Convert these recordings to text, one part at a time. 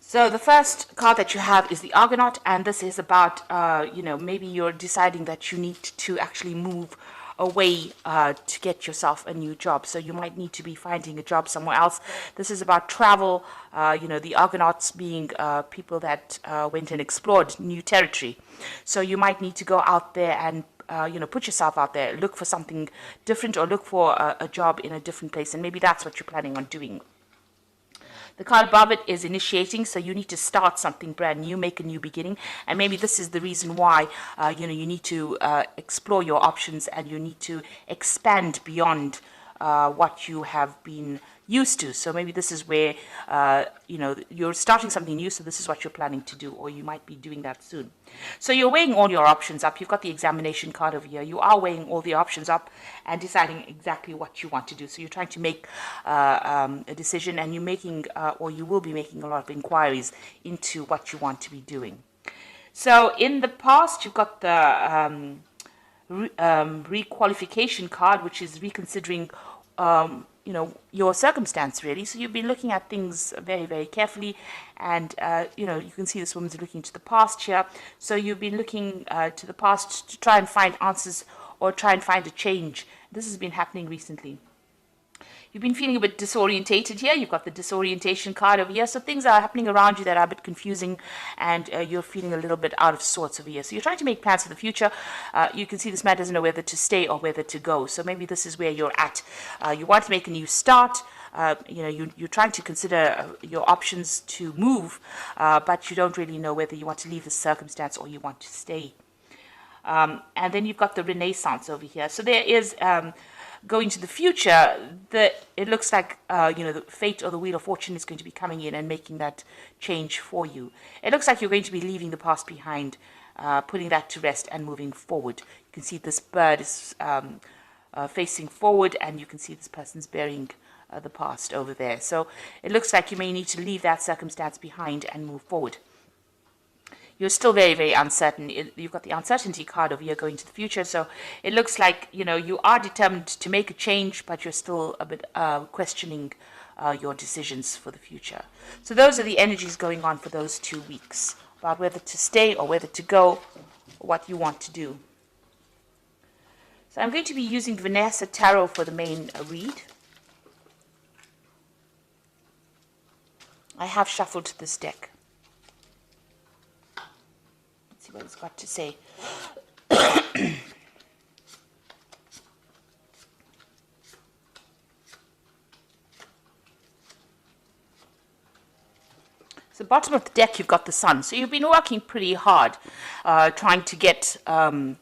So the first card that you have is the Argonaut, and this is about, maybe you're deciding that you need to actually move away to get yourself a new job. So you might need to be finding a job somewhere else. This is about travel, the Argonauts being people that went and explored new territory. So you might need to go out there and put yourself out there, look for something different, or look for a job in a different place, and maybe that's what you're planning on doing. The card above it is initiating, so you need to start something brand new, make a new beginning, and maybe this is the reason why you need to explore your options, and you need to expand beyond what you have been used to. So maybe this is where you're starting something new, so this is what you're planning to do, or you might be doing that soon. So you're weighing all your options up. You've got the examination card over here. You are weighing all the options up and deciding exactly what you want to do. So you're trying to make a decision, and you're making or you will be making a lot of inquiries into what you want to be doing. So in the past, you've got the requalification card, which is reconsidering your circumstance, really. So you've been looking at things very, very carefully, and you can see this woman's looking to the past here. So you've been looking to the past to try and find answers or try and find a change. This has been happening recently. You've been feeling a bit disorientated here. You've got the disorientation card over here. So things are happening around you that are a bit confusing, and you're feeling a little bit out of sorts over here. So you're trying to make plans for the future. You can see this man doesn't know whether to stay or whether to go. So maybe this is where you're at. You want to make a new start. You're trying to consider your options to move, but you don't really know whether you want to leave the circumstance or you want to stay. And then you've got the Renaissance over here. So there is... going to the future, it looks like the fate or the wheel of fortune is going to be coming in and making that change for you. It looks like you're going to be leaving the past behind, putting that to rest and moving forward. You can see this bird is facing forward, and you can see this person's burying the past over there. So it looks like you may need to leave that circumstance behind and move forward. You're still very, very uncertain. You've got the uncertainty card over here going to the future. So it looks like, you are determined to make a change, but you're still a bit questioning your decisions for the future. So those are the energies going on for those 2 weeks, about whether to stay or whether to go, or what you want to do. So I'm going to be using Vanessa Tarot for the main read. I have shuffled this deck. What it's got to say. So bottom of the deck, you've got the Sun. So you've been working pretty hard, trying to get the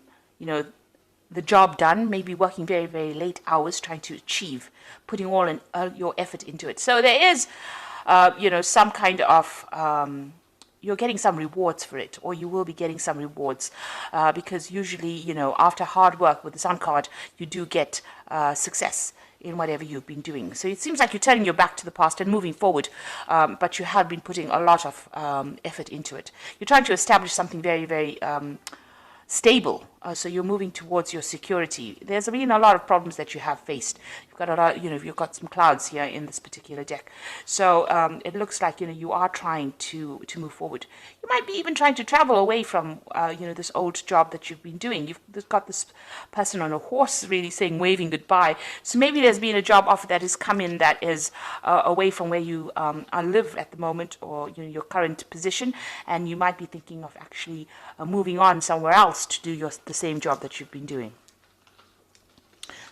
job done, maybe working very, very late hours, trying to achieve, putting all your effort into it. So there is some kind of you're getting some rewards for it, or you will be getting some rewards, because usually, after hard work with the Sun card, you do get success in whatever you've been doing. So it seems like you're turning your back to the past and moving forward, but you have been putting a lot of effort into it. You're trying to establish something very, very stable. So you're moving towards your security. There's been a lot of problems that you have faced. You've got a lot, you've got some clouds here in this particular deck. So it looks like, you are trying to move forward. You might be even trying to travel away from, this old job that you've been doing. You've got this person on a horse really saying, waving goodbye. So maybe there's been a job offer that has come in that is away from where you live at the moment, or, your current position. And you might be thinking of actually moving on somewhere else to do the same job that you've been doing.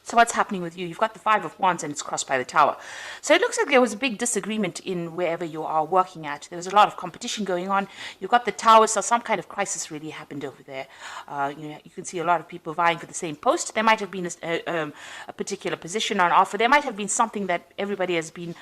So what's happening with you? You've got the Five of Wands, and it's crossed by the Tower. So it looks like there was a big disagreement in wherever you are working at. There was a lot of competition going on. You've got the Tower, so some kind of crisis really happened over there. You can see a lot of people vying for the same post. There might have been a particular position on offer. There might have been something that everybody has been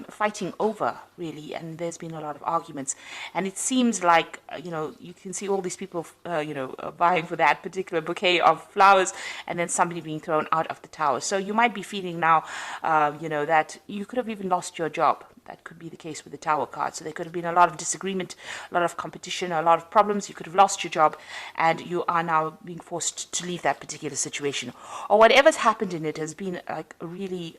fighting over, really, and there's been a lot of arguments. And it seems like, you can see all these people, vying for that particular bouquet of flowers, and then somebody being thrown out of the Tower. So you might be feeling now, that you could have even lost your job. That could be the case with the Tower card. So there could have been a lot of disagreement, a lot of competition, a lot of problems. You could have lost your job and you are now being forced to leave that particular situation. Or whatever's happened in it has been like really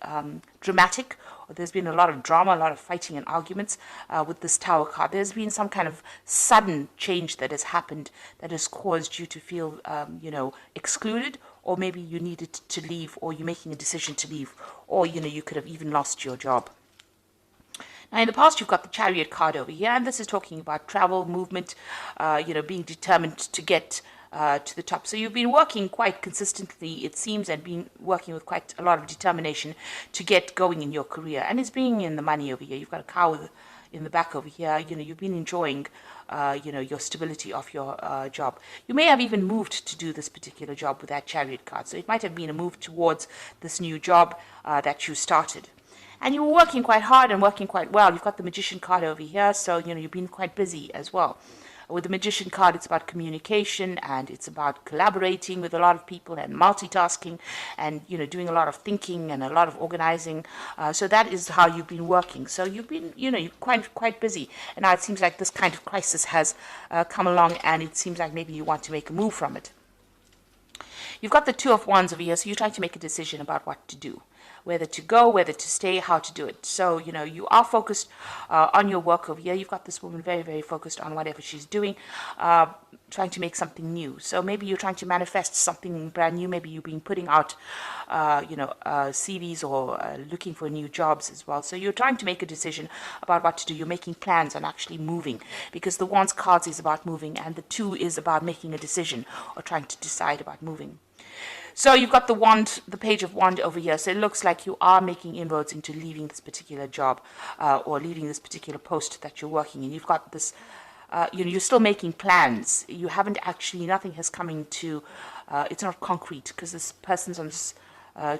dramatic, or there's been a lot of drama, a lot of fighting and arguments with this Tower card. There's been some kind of sudden change that has happened that has caused you to feel, excluded, or maybe you needed to leave, or you're making a decision to leave, or, you could have even lost your job. Now, in the past, you've got the Chariot card over here, and this is talking about travel, movement, being determined to get to the top. So you've been working quite consistently, it seems, and been working with quite a lot of determination to get going in your career. And it's bringing in the money over here. You've got a cow in the back over here. You've been enjoying, your stability of your job. You may have even moved to do this particular job with that Chariot card. So it might have been a move towards this new job that you started. And you were working quite hard and working quite well. You've got the Magician card over here, so, you've been quite busy as well. With the Magician card, it's about communication, and it's about collaborating with a lot of people and multitasking and, doing a lot of thinking and a lot of organizing. So that is how you've been working. So you've been, you're quite busy. And now it seems like this kind of crisis has come along, and it seems like maybe you want to make a move from it. You've got the Two of Wands over here, so you're trying to make a decision about what to do. Whether to go, whether to stay, how to do it. So, you are focused on your work over here. You've got this woman very, very focused on whatever she's doing, trying to make something new. So maybe you're trying to manifest something brand new. Maybe you've been putting out, CVs or looking for new jobs as well. So you're trying to make a decision about what to do. You're making plans on actually moving, because the Wands cards is about moving, and the Two is about making a decision or trying to decide about moving. So you've got the Page of Wand over here. So it looks like you are making inroads into leaving this particular job or leaving this particular post that you're working in. You've got this, you're still making plans. You haven't actually, nothing has come into, it's not concrete, because this person's on this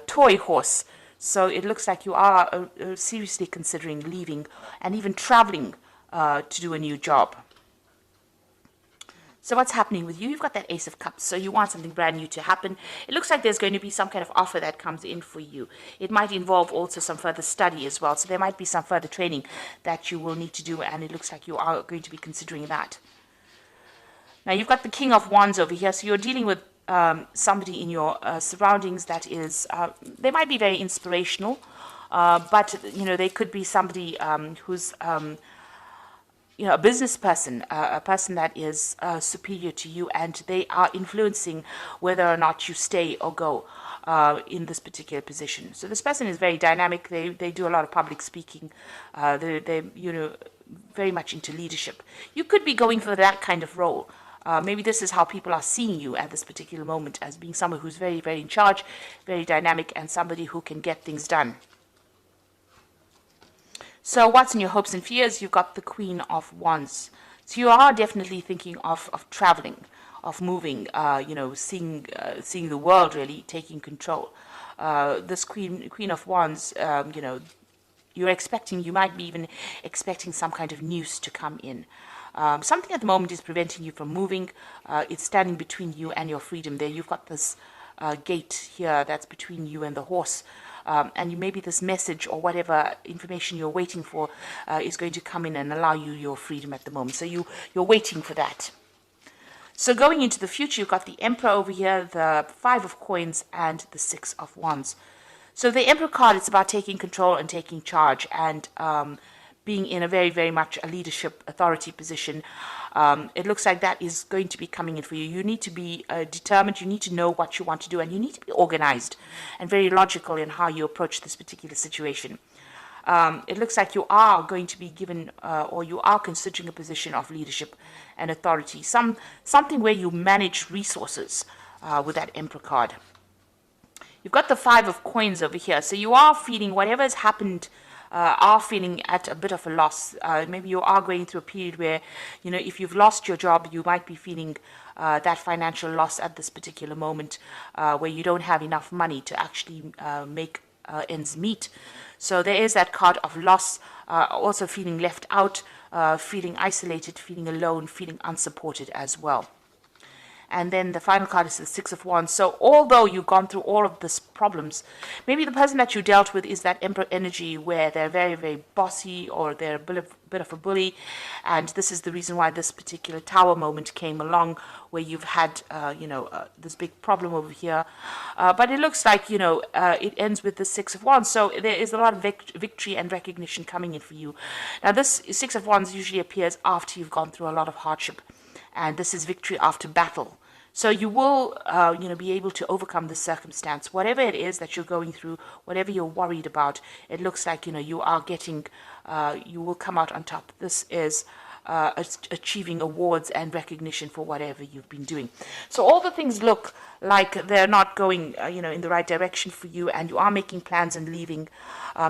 toy horse. So it looks like you are seriously considering leaving and even traveling to do a new job. So what's happening with you? You've got that Ace of Cups, so you want something brand new to happen. It looks like there's going to be some kind of offer that comes in for you. It might involve also some further study as well, so there might be some further training that you will need to do, and it looks like you are going to be considering that. Now, you've got the King of Wands over here, so you're dealing with somebody in your surroundings that is, they might be very inspirational, but, they could be somebody who's... a business person, a person that is superior to you, and they are influencing whether or not you stay or go in this particular position. So this person is very dynamic. They do a lot of public speaking. They're very much into leadership. You could be going for that kind of role. Maybe this is how people are seeing you at this particular moment, as being someone who's very, very in charge, very dynamic, and somebody who can get things done. So what's in your hopes and fears? You've got the Queen of Wands. So you are definitely thinking of traveling, of moving, seeing the world, really, taking control. This Queen of Wands, you might be even expecting some kind of news to come in. Something at the moment is preventing you from moving. It's standing between you and your freedom there. You've got this gate here that's between you and the horse. And maybe this message or whatever information you're waiting for is going to come in and allow you your freedom at the moment. So you're waiting for that. So going into the future, you've got the Emperor over here, the Five of Coins, and the Six of Wands. So the Emperor card is about taking control and taking charge, and being in a very, very much a leadership authority position. It looks like that is going to be coming in for you. You need to be determined. You need to know what you want to do, and you need to be organized and very logical in how you approach this particular situation. It looks like you are going to be given, or you are considering a position of leadership and authority, something where you manage resources with that Emperor card. You've got the Five of Coins over here, so you are feeling whatever has happened, are feeling at a bit of a loss. Maybe you are going through a period where, if you've lost your job, you might be feeling that financial loss at this particular moment, where you don't have enough money to actually make ends meet. So there is that card of loss, also feeling left out, feeling isolated, feeling alone, feeling unsupported as well. And then the final card is the Six of Wands. So although you've gone through all of these problems, maybe the person that you dealt with is that Emperor energy where they're very, very bossy, or they're a bit of a bully. And this is the reason why this particular Tower moment came along, where you've had, this big problem over here. But it looks like, it ends with the Six of Wands. So there is a lot of victory and recognition coming in for you. Now, this Six of Wands usually appears after you've gone through a lot of hardship. And this is victory after battle. So you will, be able to overcome the circumstance. Whatever it is that you're going through, whatever you're worried about, it looks like, you are getting, you will come out on top. This is achieving awards and recognition for whatever you've been doing. So all the things look like they're not going, in the right direction for you, and you are making plans and leaving.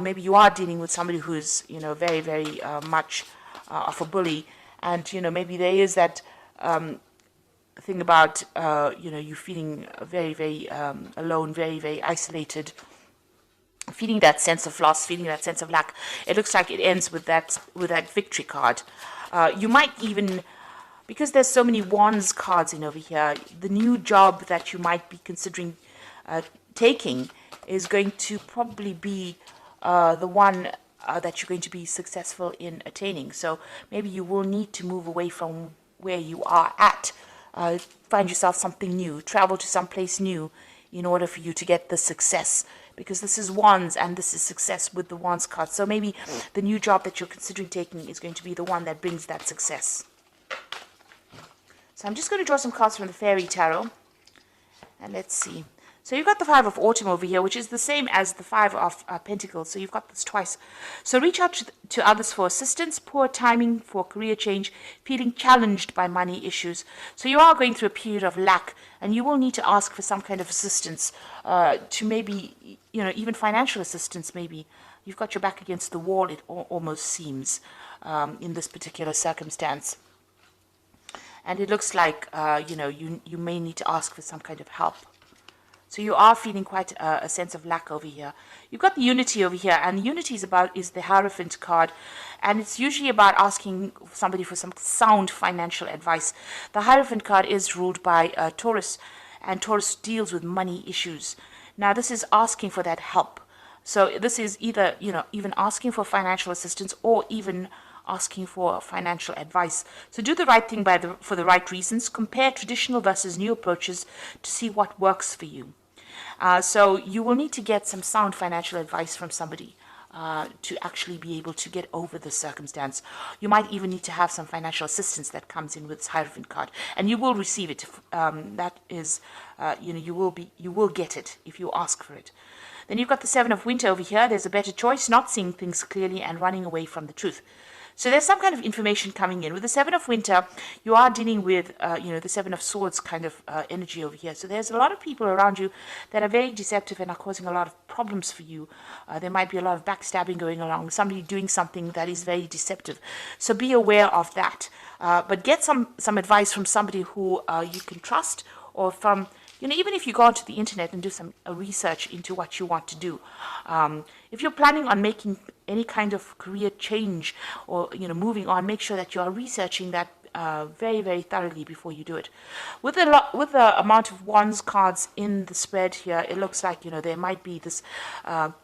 Maybe you are dealing with somebody who's, very, very much of a bully. And, maybe there is that thing about, you feeling very, very alone, very, very isolated, feeling that sense of loss, feeling that sense of lack. It looks like it ends with that victory card. You might even, because there's so many wands cards in over here, the new job that you might be considering taking is going to probably be the one that you're going to be successful in attaining. So maybe you will need to move away from where you are at, find yourself something new, travel to someplace new in order for you to get the success, because this is wands and this is success with the wands card. So maybe the new job that you're considering taking is going to be the one that brings that success. So I'm just going to draw some cards from the Fairy Tarot, and let's see. So you've got the Five of Autumn over here, which is the same as the Five of Pentacles. So you've got this twice. So reach out to others for assistance, poor timing for career change, feeling challenged by money issues. So you are going through a period of lack, and you will need to ask for some kind of assistance, to maybe, even financial assistance maybe. You've got your back against the wall, it almost seems, in this particular circumstance. And it looks like, you may need to ask for some kind of help. So you are feeling quite a sense of lack over here. You've got the Unity over here, and Unity is the Hierophant card, and it's usually about asking somebody for some sound financial advice. The Hierophant card is ruled by Taurus, and Taurus deals with money issues. Now this is asking for that help. So this is either, even asking for financial assistance, or even asking for financial advice. So do the right thing for the right reasons. Compare traditional versus new approaches to see what works for you. So you will need to get some sound financial advice from somebody to actually be able to get over the circumstance. You might even need to have some financial assistance that comes in with this Hierophant card, and you will receive it. That is, you will get it if you ask for it. Then you've got the Seven of Winter over here. There's a better choice, not seeing things clearly and running away from the truth. So there's some kind of information coming in. With the Seven of Winter, you are dealing with, the Seven of Swords kind of energy over here. So there's a lot of people around you that are very deceptive and are causing a lot of problems for you. There might be a lot of backstabbing going along, somebody doing something that is very deceptive. So be aware of that. But get some advice from somebody who you can trust, or from, even if you go onto the internet and do some research into what you want to do. If you're planning on making any kind of career change, or moving on, make sure that you are researching that very, very thoroughly before you do it. With the amount of wands cards in the spread here, it looks like there might be this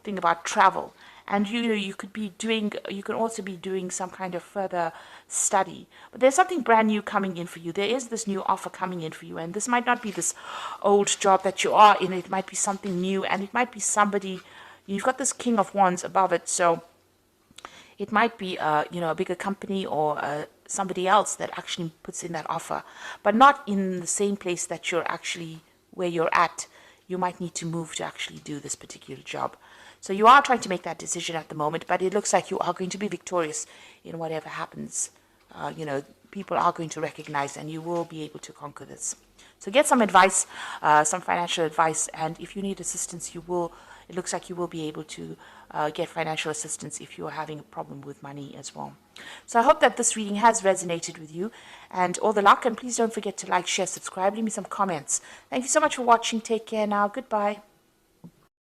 thing about travel, and you can also be doing some kind of further study. But there's something brand new coming in for you. There is this new offer coming in for you, and this might not be this old job that you are in. It might be something new, and it might be somebody. You've got this King of Wands above it, so it might be a bigger company, or somebody else that actually puts in that offer, but not in the same place that you're actually where you're at. You might need to move to actually do this particular job. So you are trying to make that decision at the moment, but it looks like you are going to be victorious in whatever happens. People are going to recognize, and you will be able to conquer this. So get some advice, some financial advice, and if you need assistance, it looks like you will be able to get financial assistance if you are having a problem with money as well. So I hope that this reading has resonated with you, and all the luck, and please don't forget to like, share, subscribe, leave me some comments. Thank you so much for watching. Take care now. Goodbye.